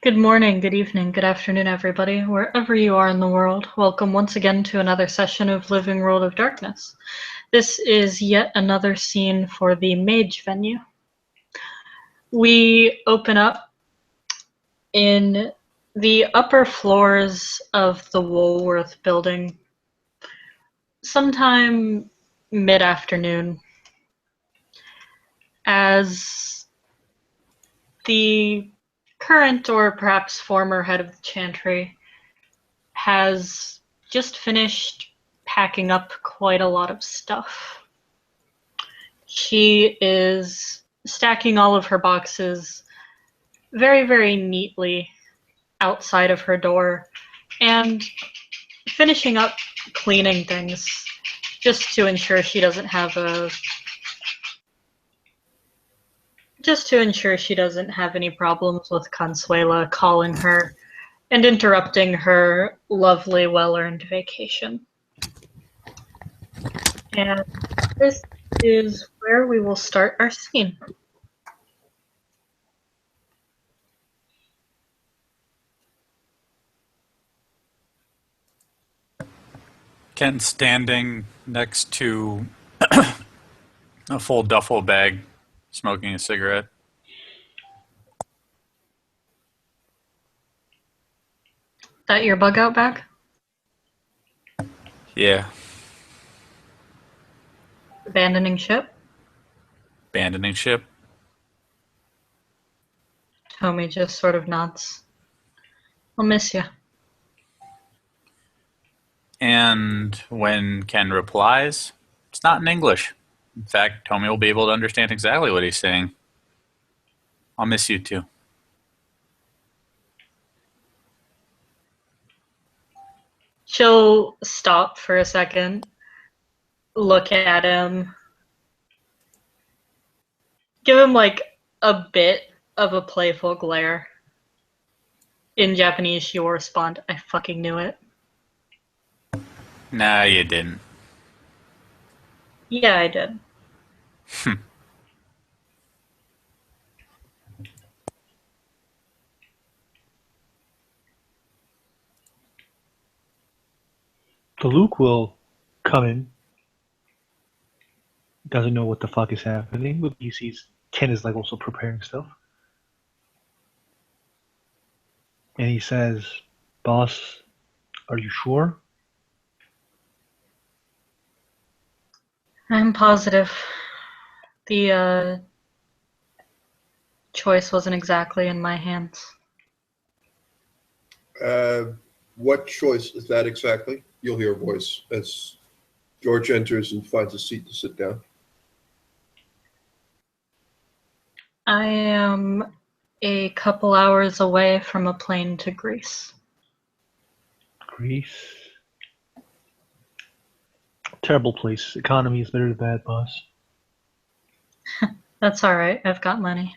Good morning, good evening, good afternoon, everybody, wherever you are in the world. Welcome once again to another session of Living World of Darkness. This is yet another scene for the Mage venue. We open up in the upper floors of the Woolworth building sometime mid-afternoon as the current or perhaps former head of the Chantry has just finished packing up quite a lot of stuff. She is stacking all of her boxes very, very neatly outside of her door and finishing up cleaning things just to ensure she doesn't have any problems with Consuela calling her and interrupting her lovely, well-earned vacation. And this is where we will start our scene. Ken standing next to a full duffel bag, smoking a cigarette. That your bug out bag? Yeah, Abandoning ship? abandoning ship. Tommy just sort of nods. I'll miss you. And when Ken replies, it's not in English. In fact, Tommy will be able to understand exactly what he's saying. I'll miss you too. She'll stop for a second, look at him, give him like a bit of a playful glare. In Japanese, she will respond, I fucking knew it. Nah, you didn't. Yeah, I did. So Luke will come in, doesn't know what the fuck is happening, but he sees Ken is like also preparing stuff. And he says, Boss, are you sure? I'm positive. The choice wasn't exactly in my hands. What choice is that exactly? You'll hear a voice as George enters and finds a seat to sit down. I am a couple hours away from a plane to Greece. Greece. Terrible place. Economy is better than bad, boss. That's alright, I've got money.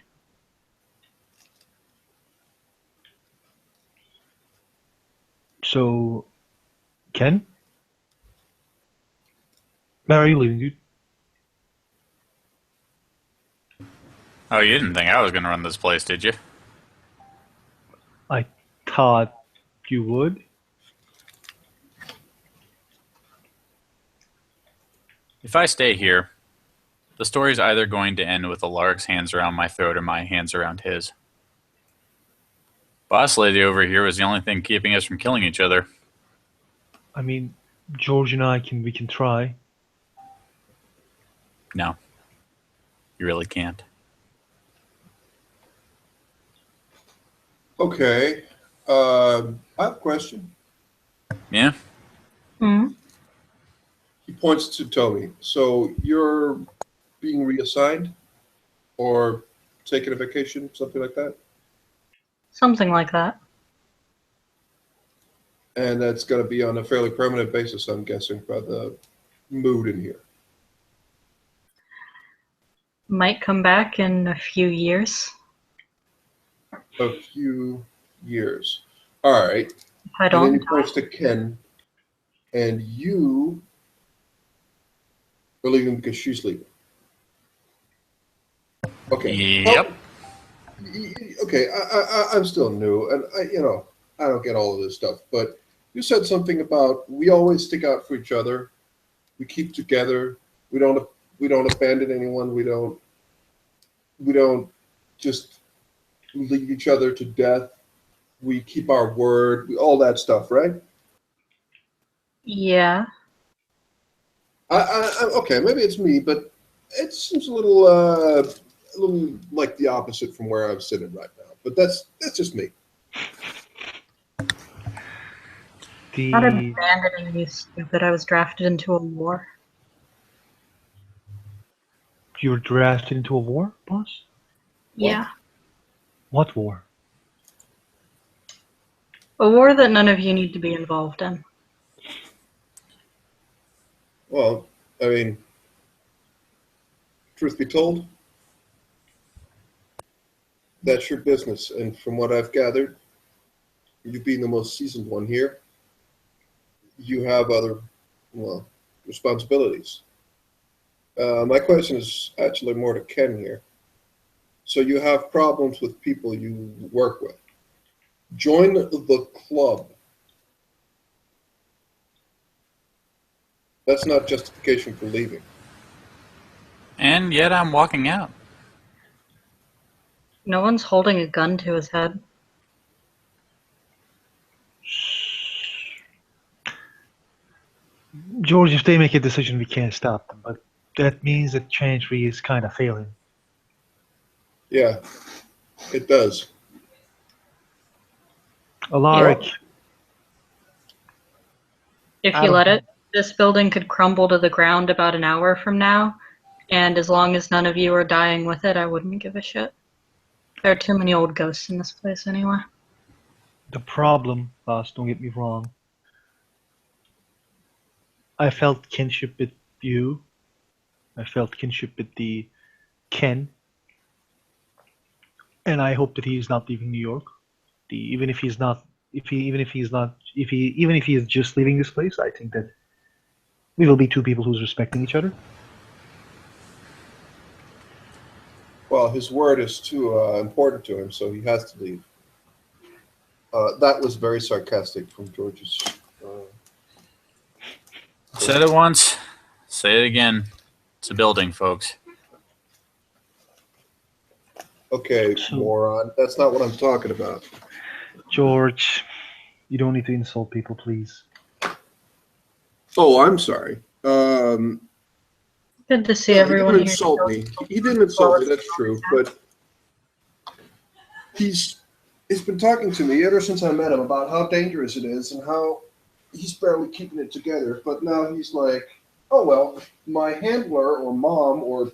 So, Ken? Where are you leaving, dude? Oh, you didn't think I was going to run this place, did you? I thought you would. If I stay here, the story's either going to end with Alaric's hands around my throat or my hands around his. Boss lady over here was the only thing keeping us from killing each other. I mean, George and we can try. No, you really can't. Okay. I have a question. Yeah? Mm-hmm. He points to Tommy. So you're being reassigned or taking a vacation, something like that? Something like that. And that's going to be on a fairly permanent basis, I'm guessing, by the mood in here. Might come back in a few years. A few years. All right. If I And then don't he die. points to Ken, and you are leaving because she's leaving. Okay. Yep. Okay, I'm still new, and I don't get all of this stuff. But you said something about we always stick out for each other. We keep together. We don't we don't abandon anyone. We don't just lead each other to death. We keep our word. All that stuff, right? Yeah. Okay, maybe it's me, but it seems a little like the opposite from where I'm sitting right now. But that's just me. Not The abandoning you, stupid. I was drafted into a war. You were drafted into a war, boss? Yeah. What war? A war that none of you need to be involved in. Well, I mean, truth be told, that's your business. And from what I've gathered, you being the most seasoned one here, you have other, well, responsibilities. My question is actually more to Ken here. So you have problems with people you work with. Join the club. That's not justification for leaving. And yet I'm walking out. No one's holding a gun to his head. George, if they make a decision, we can't stop them. But that means that Chantry is kind of failing. Yeah, it does. Alaric, If I you don't let know. it, this building could crumble to the ground about an hour from now, and as long as none of you are dying with it, I wouldn't give a shit. There are too many old ghosts in this place anyway. The problem, boss, don't get me wrong. I felt kinship with you. I felt kinship with the Ken. And I hope that he is not leaving New York. Even if he's not, even if he is just leaving this place, I think that we will be two people who's respecting each other. Well, his word is too important to him, so he has to leave. That was very sarcastic from George's. Said it once, say it again. It's a building, folks. Okay, So, moron. That's not what I'm talking about. George, you don't need to insult people, please. Oh, I'm sorry. Good to see No, he everyone didn't here. insult me. He didn't insult me. That's true. But he's been talking to me ever since I met him about how dangerous it is and how he's barely keeping it together. But now he's like, oh well, my handler or mom or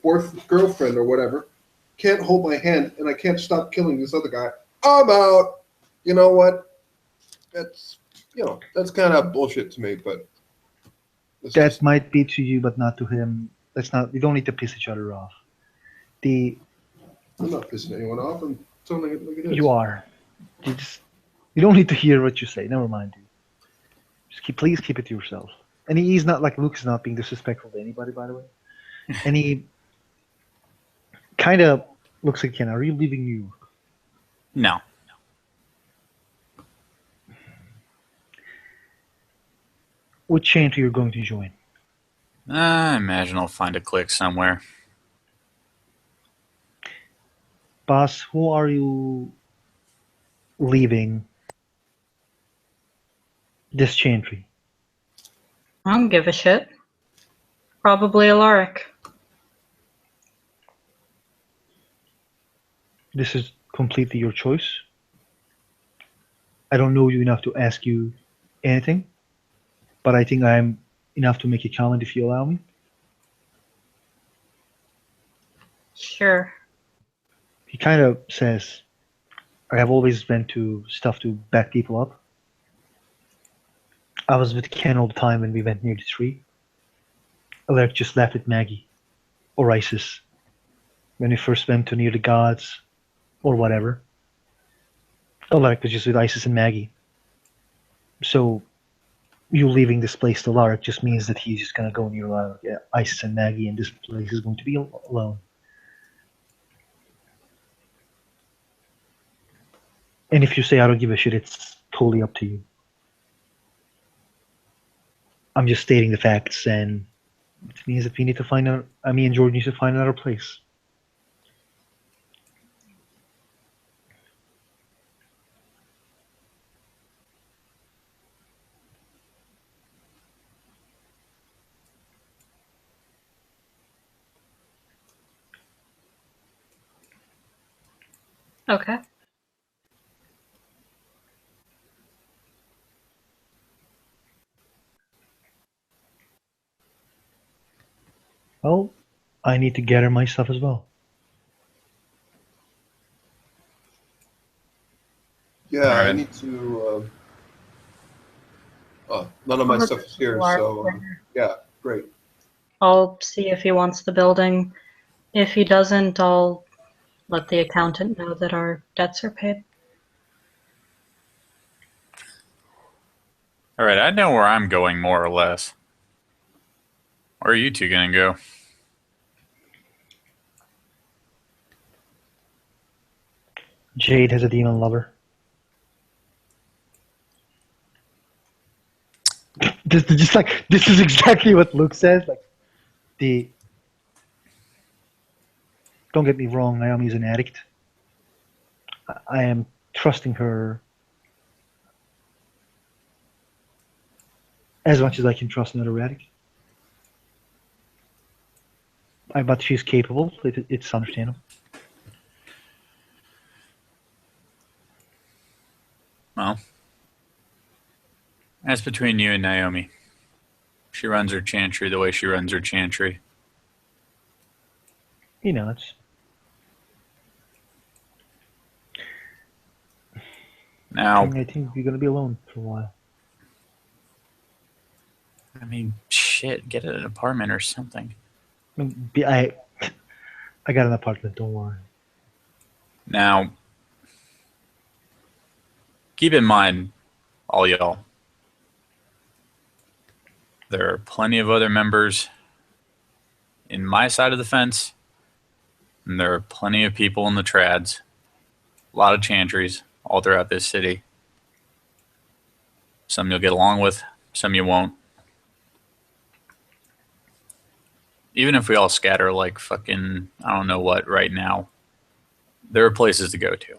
girlfriend or whatever can't hold my hand, and I can't stop killing this other guy. I'm out. You know what? That's that's kind of bullshit to me. But That might be to you, but not to him. Let's not. We don't need to piss each other off. I'm not pissing anyone off. I'm telling it like it is. You are. You don't need to hear what you say. Never mind, dude. Please keep it to yourself. And he's not like Luke is not being disrespectful to anybody, by the way. And he kind of looks like Ken. Are you leaving New York? No. What chantry you're going to join? I imagine I'll find a clique somewhere. Boss, who are you leaving this chantry? I don't give a shit. Probably Alaric. This is completely your choice. I don't know you enough to ask you anything, but I think I'm enough to make a comment if you allow me. Sure. He kind of says, I have always went to stuff to back people up. I was with Ken all the time when we went near the tree. Alaric just laughed at Maggie or Isis when we first went to near the gods or whatever. Alaric was just with Isis and Maggie. So you leaving this place to Alaric just means that he's just gonna go near Isis and Maggie, and this place is going to be alone. And if you say I don't give a shit, it's totally up to you. I'm just stating the facts, and it means that we need to find out. Me and George need to find another place. Okay. Well, I need to gather my stuff as well. Yeah, I Alright. need to. None of my stuff is here, so yeah, great. I'll see if he wants the building. If he doesn't, I'll let the accountant know that our debts are paid. All right, I know where I'm going more or less. Where are you two gonna go? Jade has a demon lover. This is exactly what Luke says. Don't get me wrong, Naomi's an addict. I am trusting her as much as I can trust another addict. But she's capable. It's understandable. Well, that's between you and Naomi. She runs her chantry the way she runs her chantry. He knows. Now, I think you're gonna be alone for a while. I mean, shit, get an apartment or something. I got an apartment. Don't worry. Now, keep in mind, all y'all, there are plenty of other members in my side of the fence, and there are plenty of people in the trads. A lot of chantries all throughout this city. Some you'll get along with, some you won't. Even if we all scatter like fucking, I don't know what right now, there are places to go to.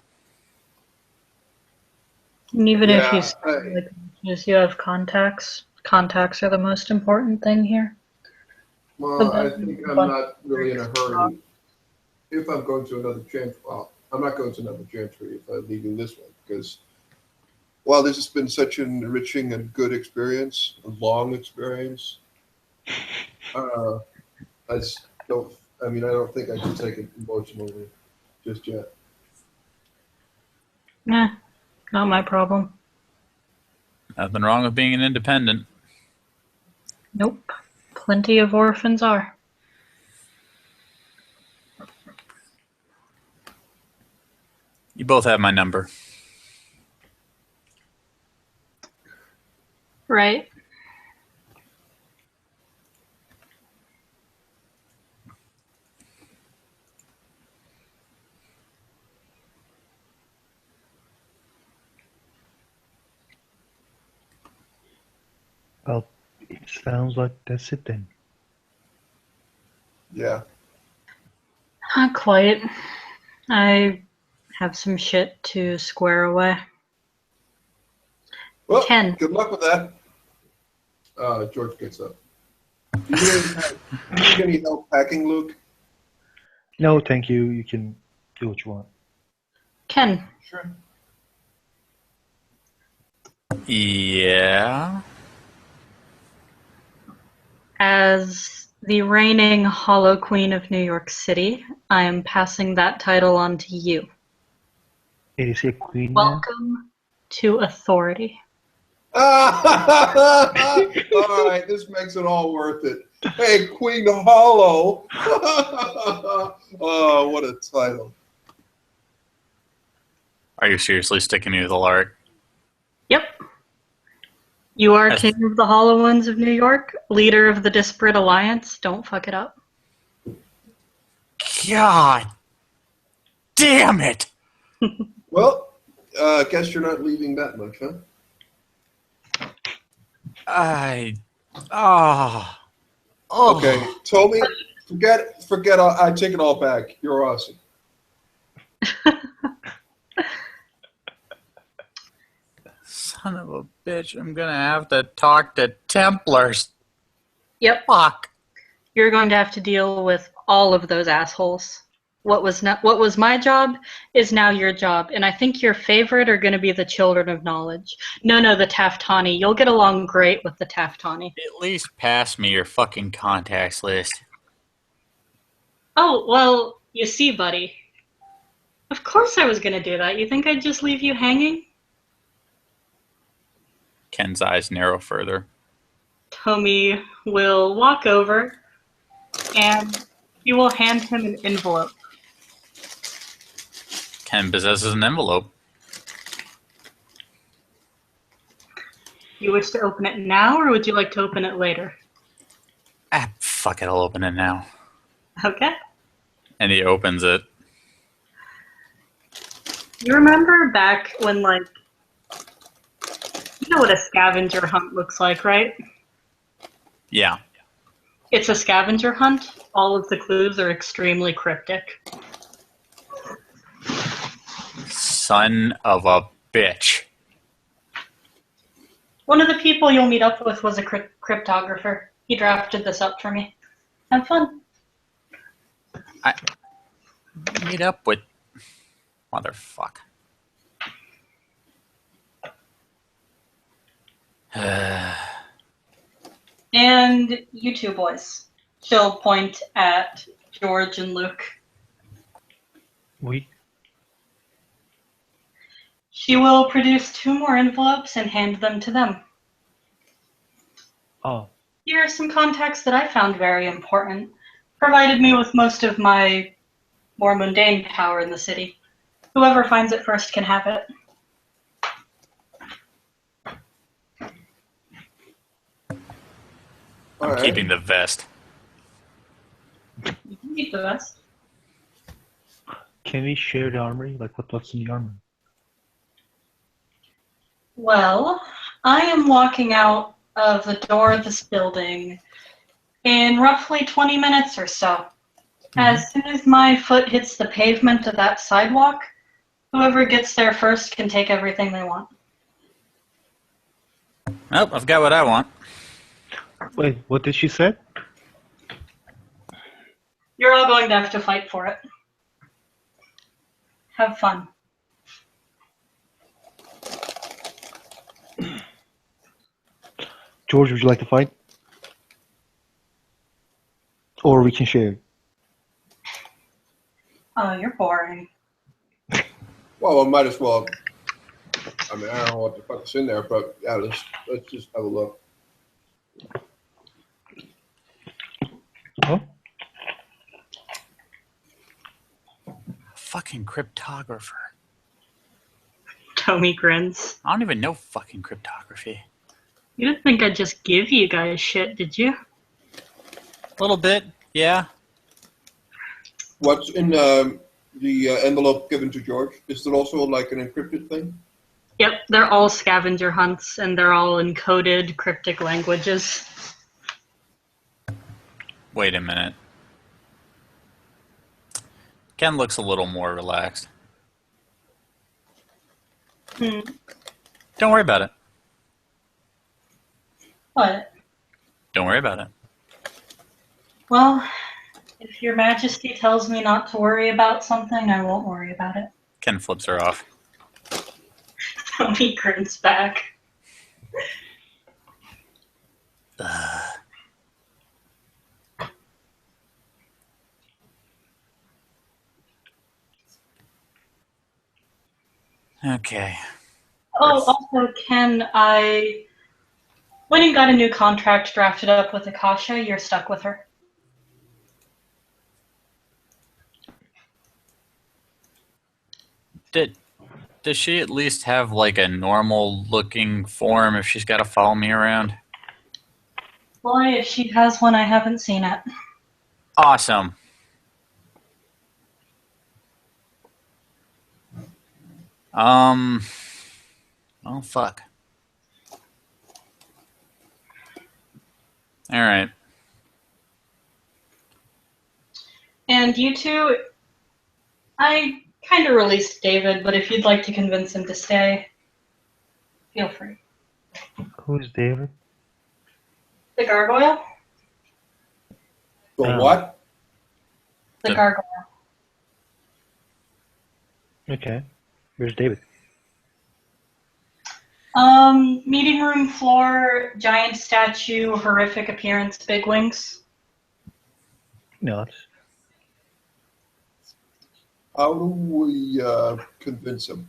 And even if you Yeah, just you have contacts, contacts are the most important thing here. well, I think I'm not really in a hurry. If I'm going to another chantry, well, I'm not going to another chantry if I'm leaving this one because, while this has been such an enriching and good experience, a long experience, I just don't. I mean, I don't think I can take it emotionally just yet. Nah, not my problem. Nothing wrong with being an independent. Nope. Plenty of orphans are. You both have my number. Right. Well, it sounds like that's it then. Yeah. Not quite. I have some shit to square away. Well, Ken. good luck with that. George gets up. Do you need any help packing, Luke? No, thank you. You can do what you want. Ken, Sure. Yeah. as the reigning Hollow Queen of New York City, I am passing that title on to you. It is a queen now. Welcome to authority. All right, this makes it all worth it. Hey, Queen Hollow. Oh, what a title. Are you seriously sticking me with Alaric? Yep. You are Yes. King of the Hollow Ones of New York, leader of the Disparate Alliance. Don't fuck it up. God damn it! Well, Guess you're not leaving that much, huh? Okay, Toby, forget. I take it all back. You're awesome. Son of a bitch, I'm gonna have to talk to Templars. Yep. Fuck. You're going to have to deal with all of those assholes. What was my job is now your job, and I think your favorite are going to be the Children of Knowledge. No, the Taftani. You'll get along great with the Taftani. At least pass me your fucking contacts list. Oh, well, you see, buddy. Of course I was going to do that. You think I'd just leave you hanging? Ken's eyes narrow further. Tommy will walk over, and you will hand him an envelope. Ken possesses an envelope. You wish to open it now, or would you like to open it later? Fuck it, I'll open it now. Okay. And he opens it. You remember back when, you know what a scavenger hunt looks like, right? Yeah. It's a scavenger hunt. All of the clues are extremely cryptic. Son of a bitch. One of the people you'll meet up with was a cryptographer. He drafted this up for me. Have fun. Meet up with... Motherfuck. And you two boys. She'll point at George and Luke. She will produce 2 more envelopes and hand them to them. Oh. Here are some contacts that I found very important. Provided me with most of my more mundane power in the city. Whoever finds it first can have it. I'm keeping the vest. You can keep the vest. Can we share the armory? Like, what's in the armory? Well, I am walking out of the door of this building in roughly 20 minutes or so. As soon as my foot hits the pavement of that sidewalk, whoever gets there first can take everything they want. Well, I've got what I want. Wait, what did she say? You're all going to have to fight for it. Have fun. George, would you like to fight? Or we can share. Oh, you're boring. Well, I might as well. I mean, I don't know what the fuck is in there, but yeah, let's just have a look. Huh? Fucking cryptographer. Tommy grins. I don't even know fucking cryptography. You didn't think I'd just give you guys shit, did you? A little bit, yeah. What's in the envelope given to George? Is it also like an encrypted thing? Yep, they're all scavenger hunts, and they're all encoded cryptic languages. Wait a minute. Ken looks a little more relaxed. Don't worry about it. What? Don't worry about it. Well, if your majesty tells me not to worry about something, I won't worry about it. Ken flips her off. Tommy grins back. Okay. Oh, also, Ken, I went and got a new contract drafted up with Akasha. You're stuck with her. Does she at least have like a normal looking form if she's got to follow me around? Boy, if she has one, I haven't seen it. Awesome. Oh fuck. All right. And you two, I kind of released David, but if you'd like to convince him to stay, feel free. Who's David? The gargoyle? The Oh. what? The The- gargoyle. Okay. Where's David? Meeting room floor, giant statue, horrific appearance, big wings. No, it's How do we convince him?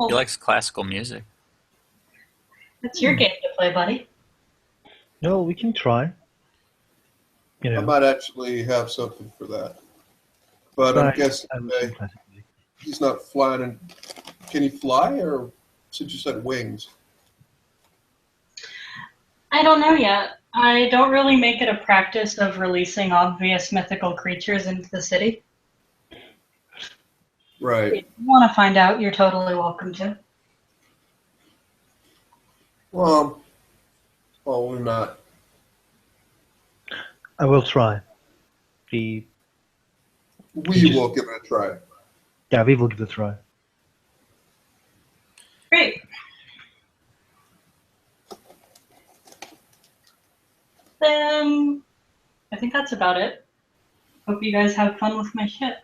He likes classical music. It's your game to play, buddy. no. We can try. You I know, might actually have something for that. But I'm try- guessing I listen to classic music. he's not flying. And can he fly, or since you said wings? I don't know yet. I don't really make it a practice of releasing obvious mythical creatures into the city. Right. If you want to find out, you're totally welcome to. Well, we're not. I will try. The We will give it a try. Yeah, we will give it a try. Great. Then I think that's about it. Hope you guys have fun with my shit.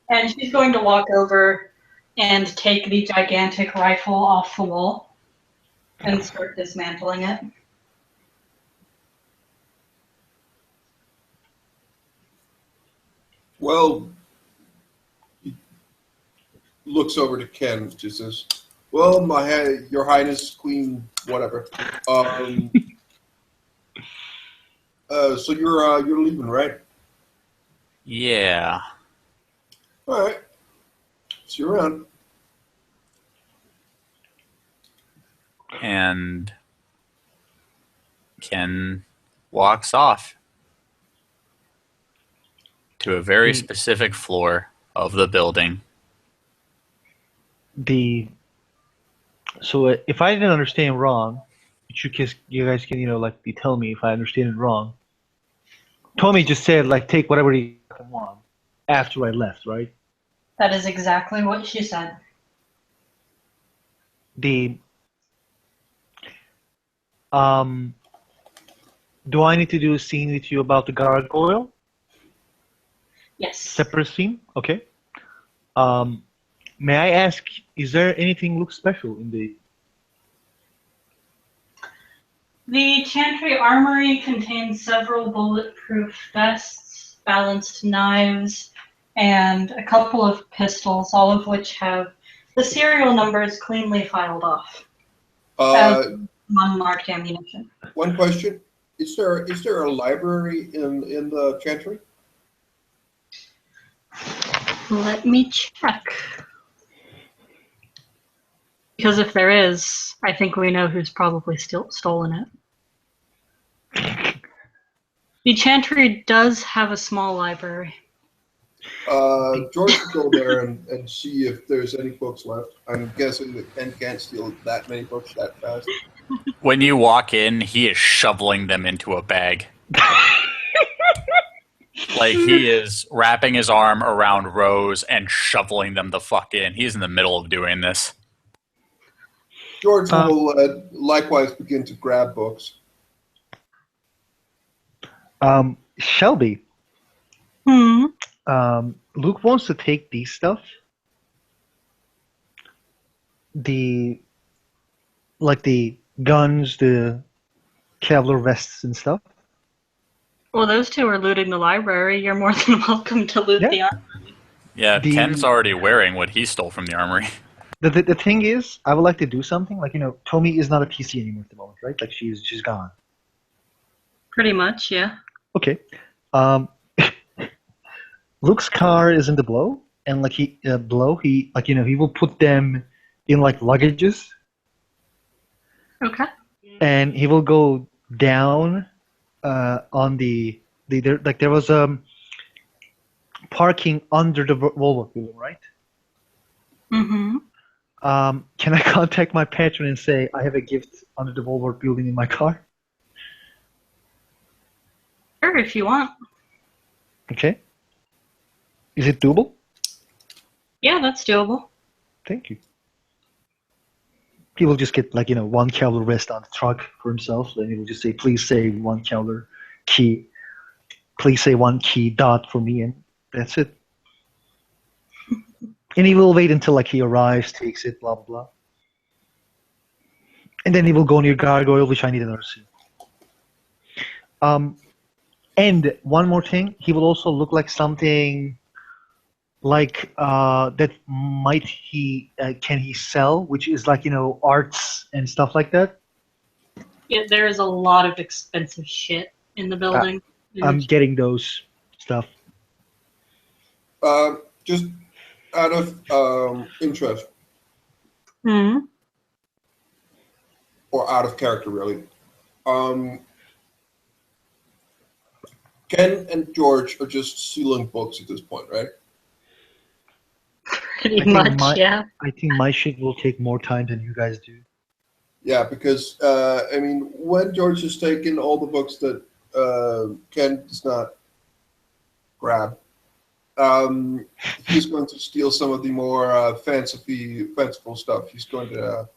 And she's going to walk over and take the gigantic rifle off the wall and start dismantling it. Well, he looks over to Ken. Just says, "Well, Your Highness, Queen, whatever. So you're leaving, right? Yeah. All right. See you around." And Ken walks off to a very specific floor of the building. So if I didn't understand wrong, you guys can tell me if I understand it wrong. Tommy just said take whatever you want after I left, right? That is exactly what she said. Do I need to do a scene with you about the gargoyle? Yes. Separate scene? Okay. May I ask, is there anything look special in the... The Chantry Armory contains several bulletproof vests, balanced knives, and a couple of pistols, all of which have the serial numbers cleanly filed off. Unmarked ammunition. One question: Is there a library in the Chantry? Let me check. Because if there is, I think we know who's probably still stolen it. The Chantry does have a small library. George will go there and see if there's any books left. I'm guessing that Ken can't steal that many books that fast. When you walk in, he is shoveling them into a bag. Like he is wrapping his arm around Rose and shoveling them the fuck in. He's in the middle of doing this. George will likewise begin to grab books. Shelby, Luke wants to take these stuff. The guns, the Kevlar vests and stuff. Well, those two are looting the library. You're more than welcome to loot the armory. Yeah, Ken's already wearing what he stole from the armory. The thing is, I would like to do something. Tommy is not a PC anymore at the moment, right? She's gone. Pretty much, yeah. Okay. Luke's car is in the Blow, and he will put them in luggages, Okay. and he will go down on there was parking under the Volvo building, right? Mm-hmm. Can I contact my patron and say I have a gift under the Volvo building in my car? Sure, if you want. Okay. Is it doable? Yeah, that's doable. Thank you. He will just get like, one Kevlar rest on the truck for himself. Then he will just say, please say one Kevlar key. Please say one key dot for me, and that's it. And he will wait until like he arrives, takes it, blah, blah, blah. And then he will go near Gargoyle, which I need another scene. And one more thing, he will also look like something like that can he sell, which is like, arts and stuff like that. Yeah, there is a lot of expensive shit in the building. I'm getting those stuff. Just out of interest Hmm. or out of character, really. Ken and George are just sealing books at this point, right? Pretty I think much, yeah. I think my shit will take more time than you guys do. Yeah, because when George has taken all the books that Ken does not grab, he's going to steal some of the more fanciful stuff. He's going to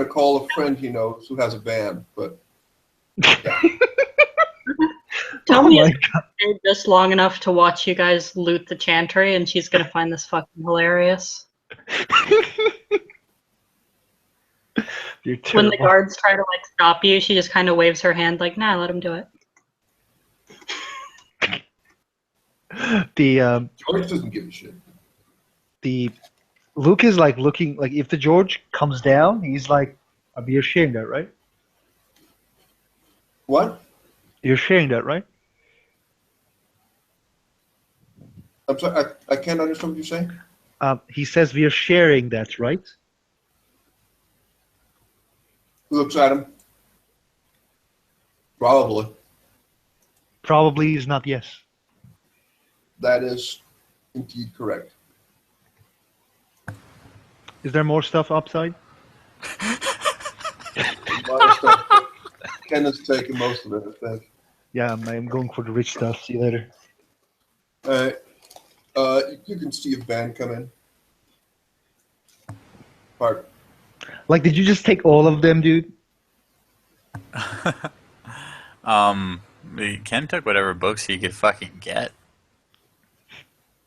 call a friend he knows who has a van, but yeah. Tell Oh me my it's just long enough to watch you guys loot the chantry, and she's gonna find this fucking hilarious. You're When the terrible. guards try to like stop you, she just kind of waves her hand like, "Nah, let him do it." The George doesn't give a shit. Luke is like looking like if the George comes down, he's like, you're sharing that, right? What? You're sharing that, right? I'm sorry, I can't understand what you're saying. He says we are sharing that, right? Who looks at him? Probably. Probably is not yes. That is indeed correct. Is there more stuff upside? A lot of stuff. Ken has taken most of it, I think. Yeah, I'm going for the rich stuff. See you later. All right. You can see a van come in. Park. Like, did you just take all of them, dude? Ken took whatever books he could fucking get.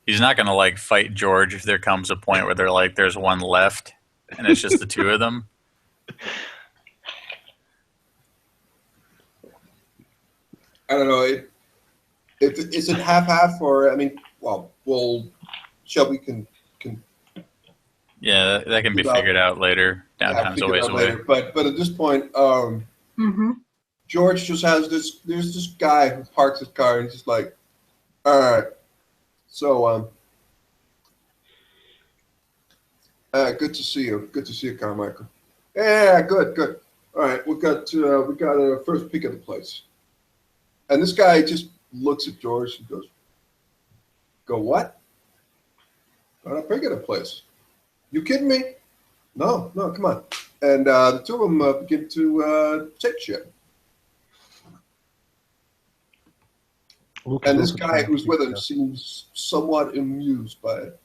He's not gonna like fight George if there comes a point where they're like, there's one left, and it's just the two of them. I don't know. Is it half-half or Shelby can Yeah, that can be figured out later. Downtown's figure always out away. later. But at this point, Mm-hmm. George just has this. There's this guy who parks his car and he's just like, all right, so good to see you. Good to see you, Carmichael. Yeah, good. All right, we got a first peek at the place, and this guy just looks at George and goes, "Go what? Got a peek at the place? You kidding me? No, come on." And the two of them begin to take shit. Luke And is this also guy trying to who's get with him stuff. seems somewhat amused by it.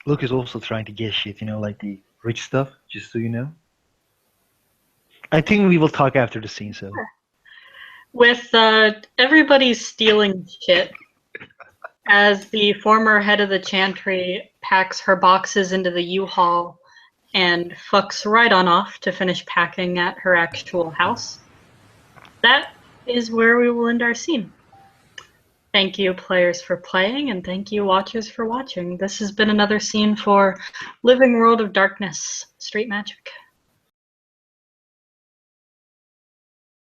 Luke is also trying to get shit, like the rich stuff, just so you know. I think we will talk after the scene, so. With everybody stealing shit, as the former head of the chantry packs her boxes into the U-Haul and fucks right on off to finish packing at her actual house, that is where we will end our scene. Thank you, players, for playing, and thank you, watchers, for watching. This has been another scene for Living World of Darkness Street Magic.